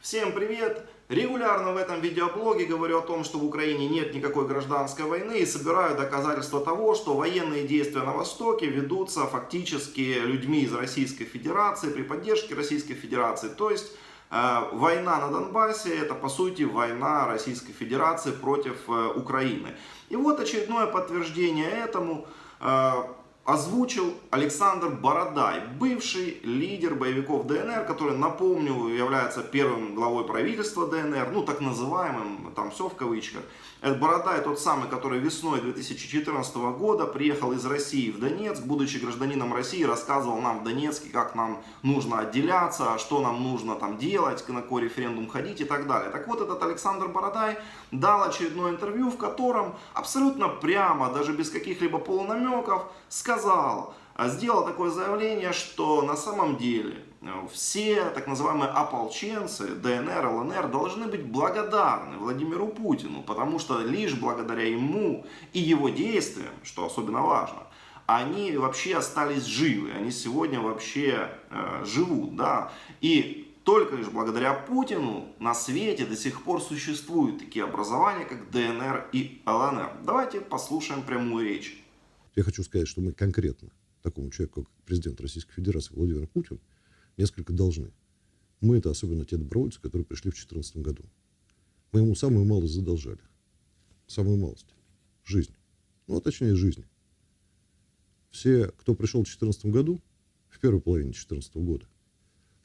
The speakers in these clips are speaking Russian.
Всем привет! Регулярно в этом видеоблоге говорю о том, что в Украине нет никакой гражданской войны и собираю доказательства того, что военные действия на Востоке ведутся фактически людьми из Российской Федерации при поддержке Российской Федерации. То есть война на Донбассе — это по сути война Российской Федерации против Украины. И вот очередное подтверждение этому озвучил Александр Бородай, бывший лидер боевиков ДНР, который, напомню, является первым главой правительства ДНР, ну так называемым, там все в кавычках. Это Бородай тот самый, который весной 2014 года приехал из России в Донецк, будучи гражданином России, рассказывал нам в Донецке, как нам нужно отделяться, что нам нужно там делать, на какой референдум ходить и так далее. Так вот, этот Александр Бородай дал очередное интервью, в котором абсолютно прямо, даже без каких-либо полунамеков, сделал такое заявление, что на самом деле все так называемые ополченцы ДНР, ЛНР должны быть благодарны Владимиру Путину, потому что лишь благодаря ему и его действиям, что особенно важно, они вообще остались живы, они сегодня вообще живут, да, и только лишь благодаря Путину на свете до сих пор существуют такие образования, как ДНР и ЛНР. Давайте послушаем прямую речь. Я хочу сказать, что мы конкретно такому человеку, как президент Российской Федерации Владимир Путин, несколько должны. Мы — это особенно те добровольцы, которые пришли в 2014 году. Мы ему самую малость задолжали. Самую малость. Жизнь. Ну, а точнее, жизнь. Все, кто пришел в 2014 году, в первой половине 2014 года,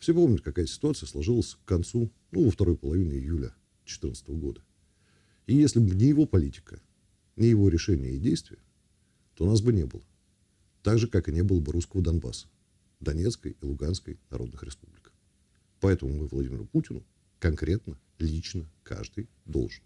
все помнят, какая ситуация сложилась к концу, во второй половине июля 2014 года. И если бы не его политика, не его решения и действия, то нас бы не было. Так же, как и не было бы русского Донбасса, Донецкой и Луганской народных республик. Поэтому мы Владимиру Путину конкретно, лично, каждый должен.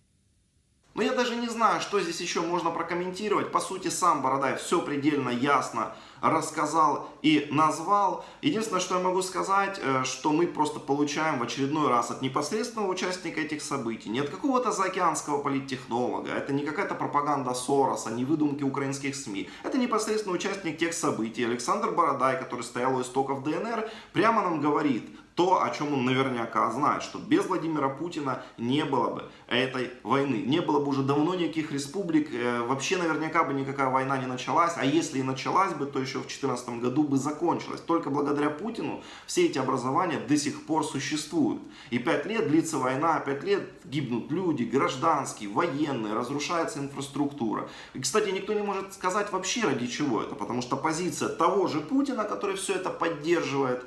Но я даже не знаю, что здесь еще можно прокомментировать. По сути, сам Бородай все предельно ясно рассказал и назвал. Единственное, что я могу сказать, что мы просто получаем в очередной раз от непосредственного участника этих событий, не от какого-то заокеанского политтехнолога, это не какая-то пропаганда Сороса, не выдумки украинских СМИ. Это непосредственный участник тех событий. Александр Бородай, который стоял у истоков ДНР, прямо нам говорит то, о чем он наверняка знает, что без Владимира Путина не было бы этой войны. Не было бы уже давно никаких республик, вообще наверняка бы никакая война не началась, а если и началась бы, то еще в 2014 году бы закончилась. Только благодаря Путину все эти образования до сих пор существуют. И 5 лет длится война, 5 лет гибнут люди, гражданские, военные, разрушается инфраструктура. И, кстати, никто не может сказать вообще ради чего это, потому что позиция того же Путина, который все это поддерживает,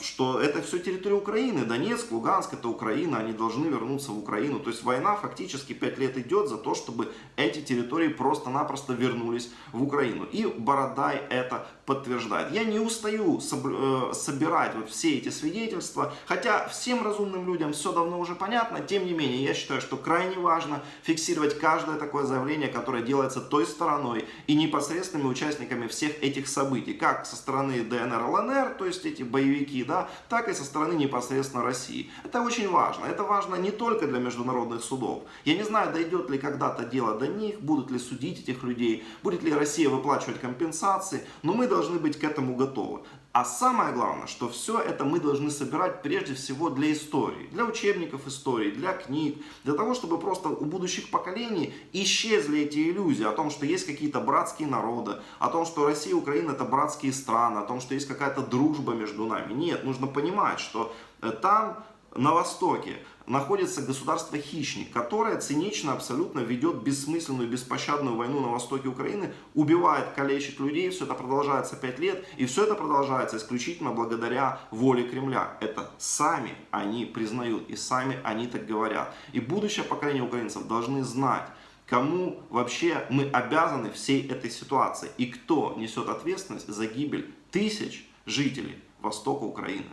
что это все территория Украины, Донецк, Луганск — это Украина, они должны вернуться в Украину. То есть война фактически 5 лет идет за то, чтобы эти территории просто-напросто вернулись в Украину. И Бородай это подтверждает. Я не устаю собирать вот все эти свидетельства, хотя всем разумным людям все давно уже понятно. Тем не менее, я считаю, что крайне важно фиксировать каждое такое заявление, которое делается той стороной и непосредственными участниками всех этих событий, как со стороны ДНР, ЛНР, то есть эти боевики, да, так и со стороны непосредственно России. Это очень важно. Это важно не только для международных судов. Я не знаю, дойдет ли когда-то дело до них, будут ли судить этих людей, будет ли Россия выплачивать компенсации, но мы должны быть к этому готовы. А самое главное, что все это мы должны собирать прежде всего для истории, для учебников истории, для книг, для того, чтобы просто у будущих поколений исчезли эти иллюзии о том, что есть какие-то братские народы, о том, что Россия и Украина — это братские страны, о том, что есть какая-то дружба между нами. Нет, нужно понимать, что там, на Востоке, находится государство-хищник, которое цинично абсолютно ведет бессмысленную, беспощадную войну на востоке Украины, убивает, калечит людей, все это продолжается 5 лет, и все это продолжается исключительно благодаря воле Кремля. Это сами они признают, и сами они так говорят. И будущее поколение украинцев должны знать, кому вообще мы обязаны всей этой ситуации, и кто несет ответственность за гибель тысяч жителей востока Украины.